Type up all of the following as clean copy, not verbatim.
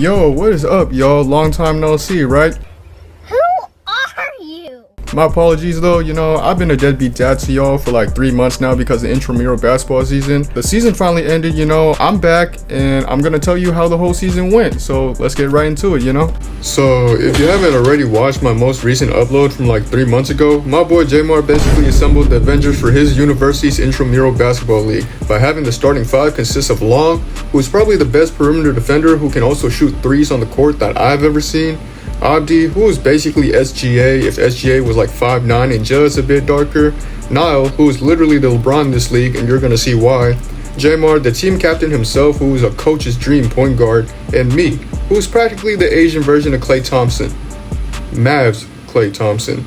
Yo, what is up, y'all? Long time no see, right? Who are you? My apologies though, I've been a deadbeat dad to y'all for like 3 months now because of intramural basketball season. The season finally ended, I'm back and I'm gonna tell you how the whole season went. So let's get right into it, So if you haven't already watched my most recent upload from like 3 months ago, my boy Jamar basically assembled the Avengers for his university's intramural basketball league by having the starting five consist of Long, who's probably the best perimeter defender who can also shoot threes on the court that I've ever seen. Abdi, who is basically SGA if SGA was like 5'9" and just a bit darker. Niall, who is literally the LeBron in this league, and you're gonna see why. Jamar, the team captain himself, who is a coach's dream point guard. And me, who is practically the Asian version of Klay Thompson. Mavs Klay Thompson.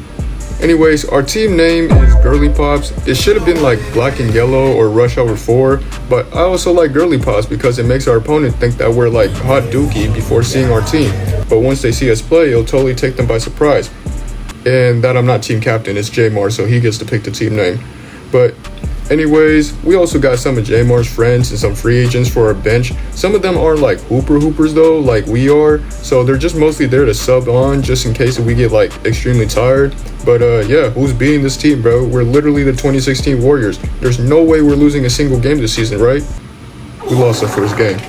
Anyways, our team name is Girly Pops. It should have been like Black and Yellow or Rush Hour 4, but I also like Girly Pops because it makes our opponent think that we're like hot dookie before seeing our team. But once they see us play, it'll totally take them by surprise. And that I'm not team captain, it's Jamar, so he gets to pick the team name. But anyways, we also got some of Jamar's friends and some free agents for our bench. Some of them aren't like hoopers though, like we are. So they're just mostly there to sub on just in case if we get like extremely tired. But yeah, who's beating this team, bro? We're literally the 2016 Warriors. There's no way we're losing a single game this season, right? We lost our first game.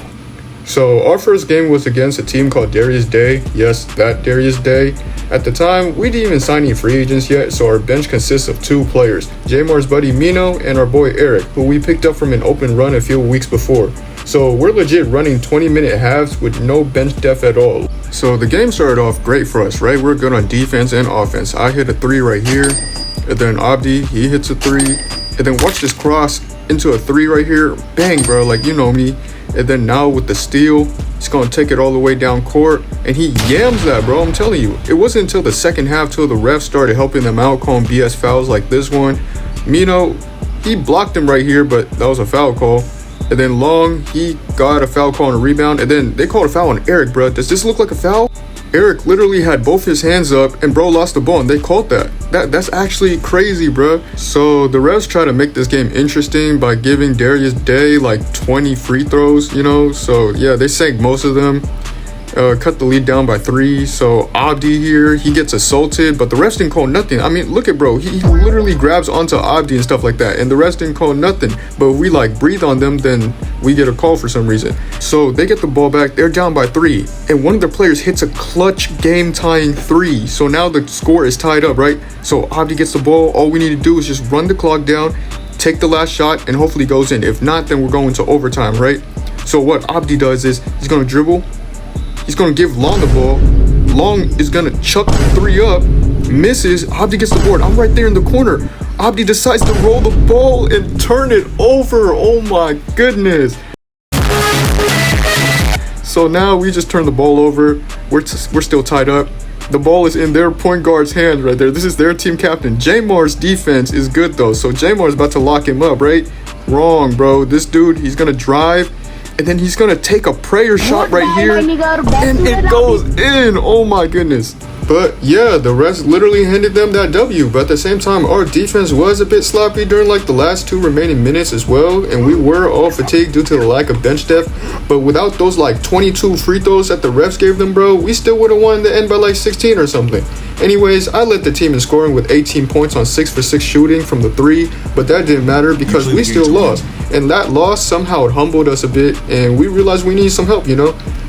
So our first game was against a team called Darius Day. Yes, that Darius Day. At the time, we didn't even sign any free agents yet, so our bench consists of 2 players, Jamar's buddy Mino and our boy Eric, who we picked up from an open run a few weeks before. So we're legit running 20-minute halves with no bench depth at all. So the game started off great for us, right? We're good on defense and offense. I hit a 3 right here, and then Abdi, he hits a 3, and then watch this cross into a 3 right here. Bang, bro, like you know me. And then now with the steal, he's going to take it all the way down court. And he yams that, bro. I'm telling you. It wasn't until the second half till the refs started helping them out, calling BS fouls like this one. Mino, he blocked him right here, but that was a foul call. And then Long, he got a foul call on a rebound. And then they called a foul on Eric, bro. Does this look like a foul? Eric literally had both his hands up and bro lost the ball and they called that. That's actually crazy, bro. So the refs try to make this game interesting by giving Darius Day like 20 free throws, So yeah, they sank most of them. Cut the lead down by 3. So Abdi here, he gets assaulted, but the refs didn't call nothing. I mean, look at bro, he literally grabs onto Abdi and stuff like that, and the refs didn't call nothing. But if we like breathe on them, then we get a call for some reason. So they get the ball back, they're down by 3, and one of their players hits a clutch game-tying 3. So now the score is tied up, right? So Abdi gets the ball. All we need to do is just run the clock down, take the last shot, and hopefully goes in. If not, then we're going to overtime, right? So what Abdi does is he's gonna dribble. He's going to give Long the ball. Long is going to chuck the 3 up. Misses. Abdi gets the board. I'm right there in the corner. Abdi decides to roll the ball and turn it over. Oh my goodness. So now we just turn the ball over. We're still tied up. The ball is in their point guard's hands right there. This is their team captain. Jamar's defense is good though. So Jamar's about to lock him up, right? Wrong, bro. This dude, he's going to drive. And then he's going to take a prayer shot right here. And it goes in. Oh my goodness. But yeah, the refs literally handed them that W. But at the same time, our defense was a bit sloppy during like the last 2 remaining minutes as well. And we were all fatigued due to the lack of bench depth. But without those like 22 free throws that the refs gave them, bro, we still would have won the end by like 16 or something. Anyways, I led the team in scoring with 18 points on 6 for 6 shooting from the 3. But that didn't matter because we still lost. And that loss somehow it humbled us a bit. And we realized we need some help,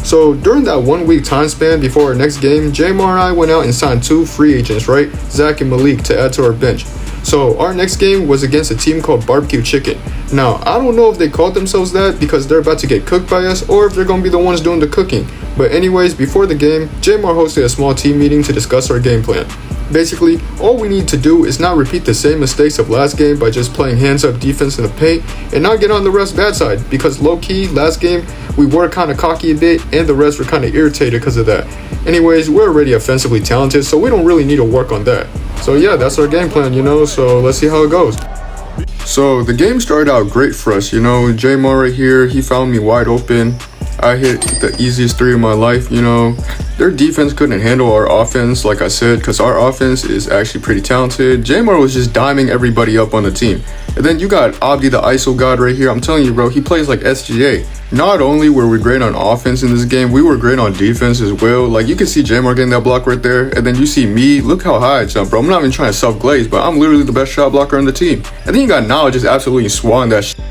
So during that 1 week time span before our next game, Jamar and I went out and signed 2 free agents, right? Zach and Malik, to add to our bench. So our next game was against a team called Barbecue Chicken. Now, I don't know if they called themselves that because they're about to get cooked by us or if they're going to be the ones doing the cooking. But anyways, before the game, Jamar hosted a small team meeting to discuss our game plan. Basically, all we need to do is not repeat the same mistakes of last game by just playing hands-up defense in the paint and not get on the refs' bad side because low-key, last game, we were kind of cocky a bit and the refs were kind of irritated because of that. Anyways, we're already offensively talented, so we don't really need to work on that. So yeah, that's our game plan, so let's see how it goes. So the game started out great for us, Jamar right here, he found me wide open. I hit the easiest 3 of my life, Their defense couldn't handle our offense, like I said, because our offense is actually pretty talented. Jamar was just diming everybody up on the team. And then you got Abdi, the ISO god right here. I'm telling you, bro, he plays like SGA. Not only were we great on offense in this game, we were great on defense as well. Like, you can see Jamar getting that block right there. And then you see me. Look how high I jump, bro. I'm not even trying to self-glaze, but I'm literally the best shot blocker on the team. And then you got Nile just absolutely swatting that shit.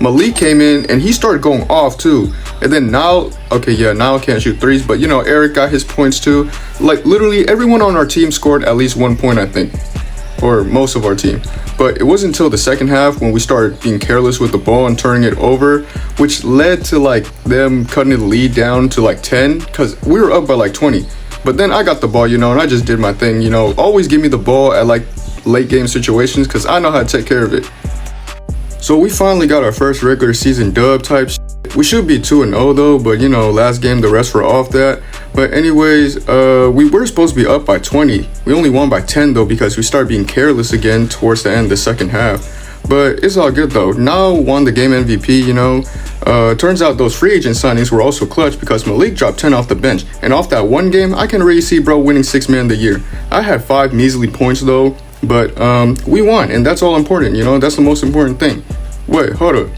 Malik came in and he started going off too. And then Nile, okay, yeah, Nile can't shoot threes, but you know, Eric got his points too. Like, literally everyone on our team scored at least 1 point, I think. Or most of our team. But it wasn't until the second half when we started being careless with the ball and turning it over, which led to like them cutting the lead down to like 10, because we were up by like 20. But then I got the ball, you know, and I just did my thing, you know. Always give me the ball at like late game situations because I know how to take care of it. So we finally got our first regular season dub type shit. We should be 2-0 though, but you know, last game the rest were off that. But anyways, we were supposed to be up by 20. We only won by 10 though because we started being careless again towards the end of the second half. But it's all good though. Now won the game MVP, you know. Turns out those free agent signings were also clutch because Malik dropped 10 off the bench. And off that one game, I can really see bro winning 6th man of the year. I had 5 measly points though. But we won, and that's all important, you know. That's the most important thing. Wait, hold up.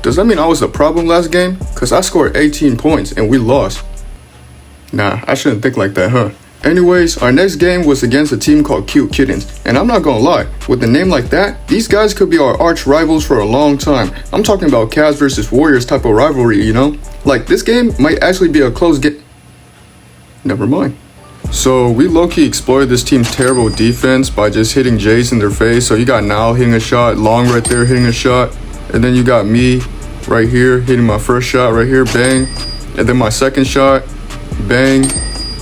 Does that mean I was the problem last game? Because I scored 18 points and we lost. Nah, I shouldn't think like that, huh? Anyways, our next game was against a team called Cute Kittens. And I'm not gonna lie, with a name like that, these guys could be our arch rivals for a long time. I'm talking about Cavs versus Warriors type of rivalry, you know? Like, this game might actually be a close game. Never mind. So we low-key exploited this team's terrible defense by just hitting Jays in their face. So you got Nile hitting a shot, Long right there hitting a shot, and then you got me right here hitting my first shot right here, bang, and then my second shot, bang,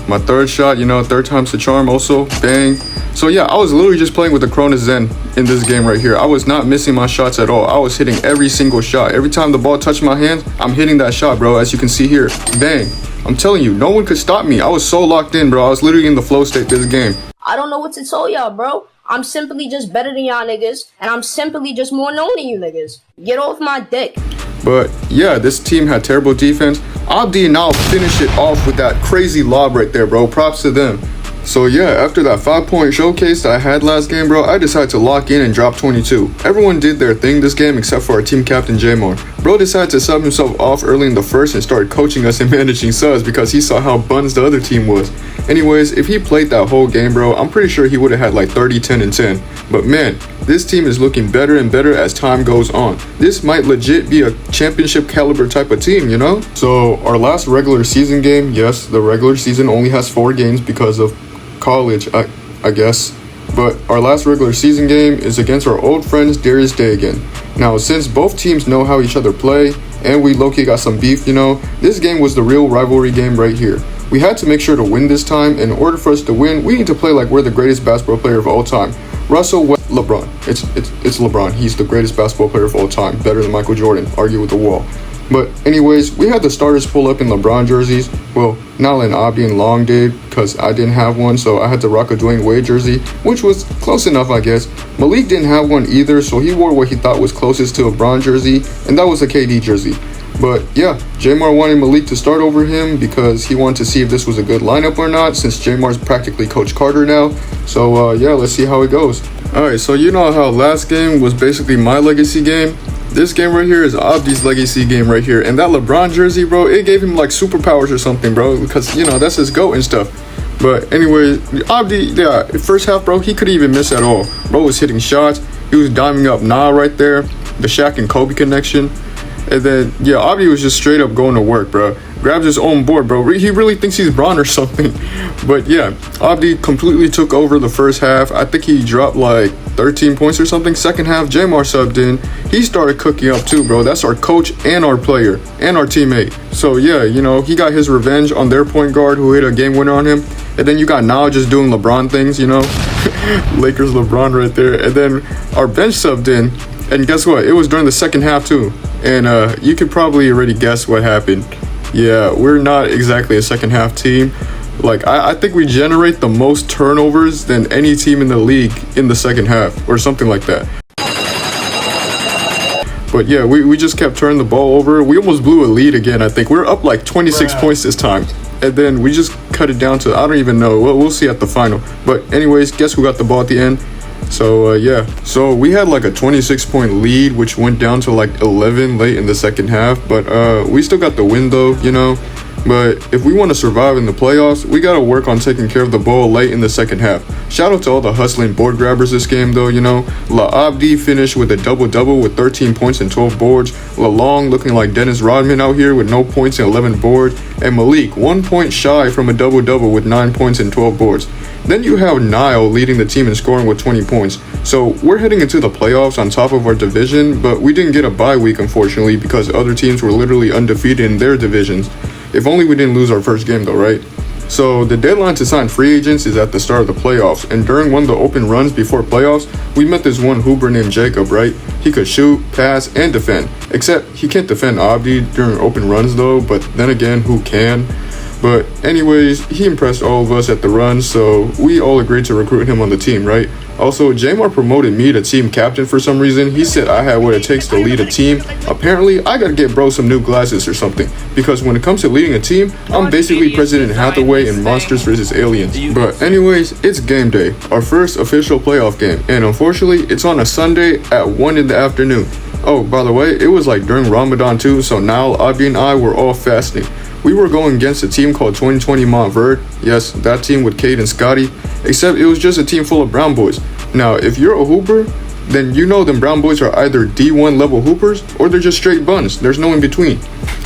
my third shot, you know, third time's the charm also, bang. So yeah, I was literally just playing with the Cronus Zen in this game right here. I was not missing my shots at all. I was hitting every single shot. Every time the ball touched my hands, I'm hitting that shot, bro, as you can see here, bang. I'm telling you, no one could stop me. I was so locked in, bro. I was literally in the flow state this game. I don't know what to tell y'all, bro. I'm simply just better than y'all niggas, and I'm simply just more known than you niggas. Get off my dick. But yeah, this team had terrible defense. Abdi and Nile finished it off with that crazy lob right there, bro. Props to them. So yeah, after that 5-point showcase that I had last game, bro, I decided to lock in and drop 22. Everyone did their thing this game except for our team captain, Jamar. Bro decided to sub himself off early in the first and started coaching us and managing subs because he saw how buns the other team was. Anyways, if he played that whole game, bro, I'm pretty sure he would have had like 30, 10, and 10. But man, this team is looking better and better as time goes on. This might legit be a championship caliber type of team, you know? So our last regular season game, yes, the regular season only has 4 games because of college, I guess. But our last regular season game is against our old friends Darius Day again. Now, since both teams know how each other play and we low-key got some beef, you know, this game was the real rivalry game right here. We had to make sure to win this time. In order for us to win, we need to play like we're the greatest basketball player of all time. LeBron. It's LeBron. He's the greatest basketball player of all time. Better than Michael Jordan. Argue with the wall. But anyways, we had the starters pull up in LeBron jerseys. Well, Nile and Abdi and Long did because I didn't have one, so I had to rock a Dwayne Wade jersey, which was close enough, I guess. Malik didn't have one either, so he wore what he thought was closest to a Bron jersey, and that was a KD jersey. But yeah, Jamar wanted Malik to start over him because he wanted to see if this was a good lineup or not, since Jamar's practically Coach Carter now. So yeah, let's see how it goes. Alright, so you know how last game was basically my legacy game? This game right here is Abdi's legacy game right here. And that LeBron jersey, bro, it gave him like superpowers or something, bro. Because, you know, that's his GOAT and stuff. But anyway, Abdi, yeah, first half, bro, he couldn't even miss at all. Bro was hitting shots. He was diming up Nah right there. The Shaq and Kobe connection. And then, yeah, Abdi was just straight up going to work, bro. Grabs his own board, bro. He really thinks he's Bron or something. But yeah, Abdi completely took over the first half. I think he dropped like 13 points or something. Second half, Jamar subbed in. He started cooking up too, bro. That's our coach and our player and our teammate. So yeah, you know, he got his revenge on their point guard who hit a game winner on him. And then you got Nile just doing LeBron things, you know. Lakers LeBron right there. And then our bench subbed in. And guess what? It was during the second half too. And you could probably already guess what happened. Yeah, we're not exactly a second half team. Like, I think we generate the most turnovers than any team in the league in the second half or something like that. But yeah, we just kept turning the ball over. We almost blew a lead again, I think. We were up like 26 points this time. And then we just cut it down to, I don't even know. We'll see at the final. But anyways, guess who got the ball at the end? So yeah, so we had like a 26-point lead, which went down to like 11 late in the second half, but we still got the win though, you know. But if we want to survive in the playoffs, we got to work on taking care of the ball late in the second half. Shout out to all the hustling board grabbers this game though, you know. La Abdi finished with a double-double with 13 points and 12 boards. La Long looking like Dennis Rodman out here with no points and 11 boards. And Malik 1 point shy from a double-double with 9 points and 12 boards. Then you have Nile leading the team in scoring with 20 points. So we're heading into the playoffs on top of our division, but we didn't get a bye week unfortunately because other teams were literally undefeated in their divisions. If only we didn't lose our first game though, right? So the deadline to sign free agents is at the start of the playoffs, and during one of the open runs before playoffs, we met this one hooper named Jacob, right? He could shoot, pass, and defend, except he can't defend Abdi during open runs though, but then again, who can? But anyways, he impressed all of us at the run, so we all agreed to recruit him on the team, right? Also, Jamar promoted me to team captain for some reason. He said I had what it takes to lead a team. Apparently, I gotta get bro some new glasses or something, because when it comes to leading a team, I'm basically President Hathaway in Monsters vs. Aliens. But anyways, it's game day, our first official playoff game, and unfortunately, it's on a Sunday at 1 in the afternoon. Oh, by the way, it was like during Ramadan too, so now Abby and I were all fasting. We were going against a team called 2020 Montverde. Yes, that team with Cade and Scotty, except it was just a team full of brown boys. Now, if you're a hooper, then you know them brown boys are either D1 level hoopers or they're just straight buns. There's no in between.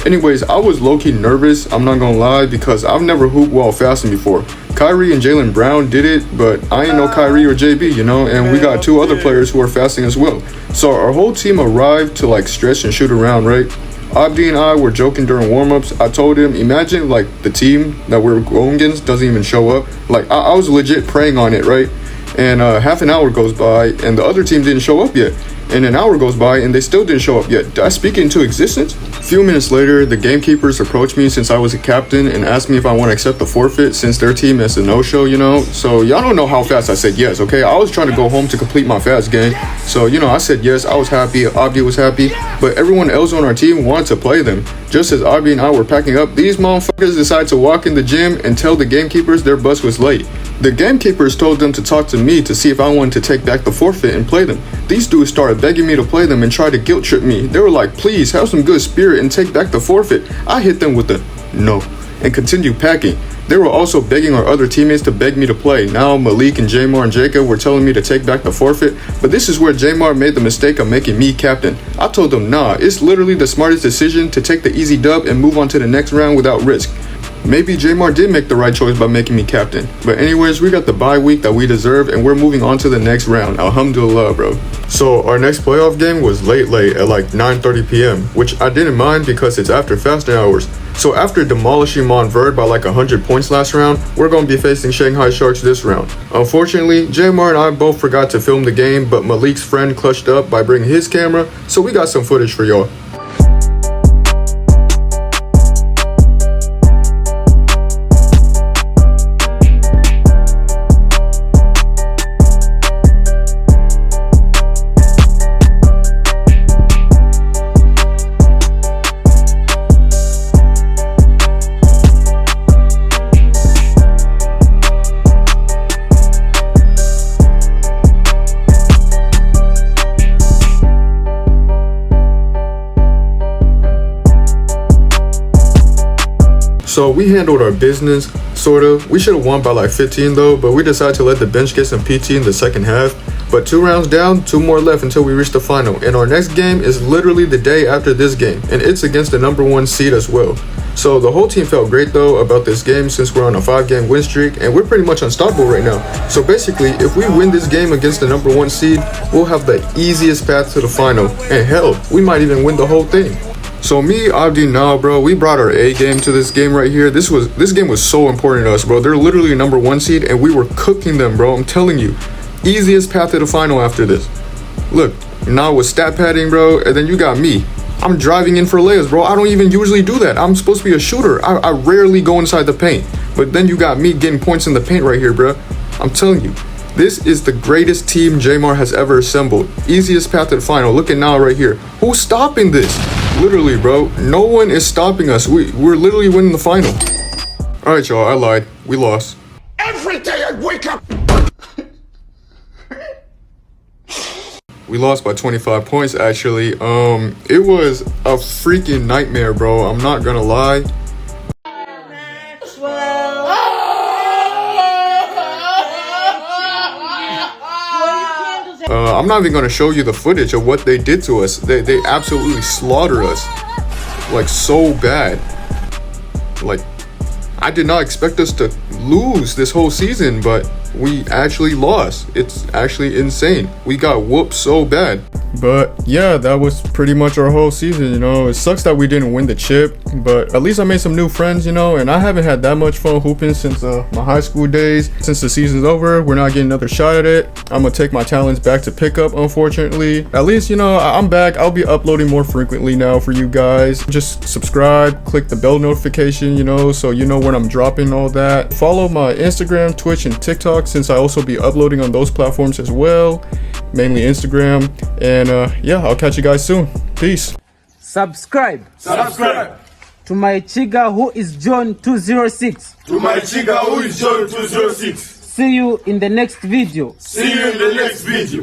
Anyways, I was low-key nervous, I'm not gonna lie, because I've never hooped while fasting before. Kyrie and Jaylen Brown did it, but I ain't no Kyrie or JB, you know, and we got two other players who are fasting as well. So our whole team arrived to like stretch and shoot around, right? Abdi and I were joking during warm-ups. I told him, imagine like the team that we're going against doesn't even show up. Like I was legit praying on it, right? And half an hour goes by and the other team didn't show up yet. And an hour goes by and they still didn't show up yet. Did I speak into existence? A few minutes later, the gamekeepers approached me since I was a captain and asked me if I want to accept the forfeit since their team is a no-show, you know? So y'all don't know how fast I said yes, okay? I was trying to go home to complete my fast game. So, you know, I said yes, I was happy, Abdi was happy, but everyone else on our team wanted to play them. Just as Abdi and I were packing up, these motherfuckers decided to walk in the gym and tell the gamekeepers their bus was late. The gamekeepers told them to talk to me to see if I wanted to take back the forfeit and play them. These dudes started begging me to play them and tried to guilt trip me. They were like, please have some good spirit and take back the forfeit. I hit them with the no and continued packing. They were also begging our other teammates to beg me to play. Now Malik and Jamar and Jacob were telling me to take back the forfeit, but this is where Jamar made the mistake of making me captain. I told them, nah, it's literally the smartest decision to take the easy dub and move on to the next round without risk. Maybe Jamar did make the right choice by making me captain. But anyways, we got the bye week that we deserve and we're moving on to the next round. Alhamdulillah, bro. So our next playoff game was late at like 9:30 p.m. which I didn't mind because it's after fasting hours. So after demolishing Montverde by like 100 points last round, we're going to be facing Shanghai Sharks this round. Unfortunately, Jamar and I both forgot to film the game, but Malik's friend clutched up by bringing his camera, so we got some footage for y'all. So we handled our business, sort of. We should have won by like 15 though, but we decided to let the bench get some PT in the second half. But 2 rounds down, 2 more left until we reach the final. And our next game is literally the day after this game, and it's against the #1 seed as well. So the whole team felt great though about this game since we're on a 5-game win streak and we're pretty much unstoppable right now. So basically, if we win this game against the #1 seed, we'll have the easiest path to the final. And hell, we might even win the whole thing. So me, Abdi, now, bro, we brought our A game to this game right here. This game was so important to us, bro. They're literally a #1 seed, and we were cooking them, bro. I'm telling you, easiest path to the final after this. Look, now with stat padding, bro, and then you got me. I'm driving in for layups, bro. I don't even usually do that. I'm supposed to be a shooter. I rarely go inside the paint. But then you got me getting points in the paint right here, bro. I'm telling you, this is the greatest team Jamar has ever assembled. Easiest path to the final. Look at now right here. Who's stopping this? Literally, bro, no one is stopping us. We're literally winning the final. All right, y'all, I lied. We lost. Every day I wake up. We lost by 25 points actually. It was a freaking nightmare, bro. I'm not gonna lie. I'm not even gonna show you the footage of what they did to us. They absolutely slaughtered us, like so bad. Like, I did not expect us to lose this whole season, but we actually lost. It's actually insane. We got whooped so bad. But yeah, that was pretty much our whole season, you know. It sucks that we didn't win the chip, but at least I made some new friends, you know, and I haven't had that much fun hooping since my high school days. Since the season's over, we're not getting another shot at it. I'm gonna take my talents back to pickup, unfortunately. At least, you know, I'm back. I'll be uploading more frequently now for you guys. Just subscribe, click the bell notification, you know, so you know when I'm dropping all that. Follow my Instagram, Twitch, and TikTok, since I also be uploading on those platforms as well, mainly Instagram. And yeah, I'll catch you guys soon. Peace. Subscribe to my chiga who is John 206. To my chica who is John 206. See you in the next video. See you in the next video.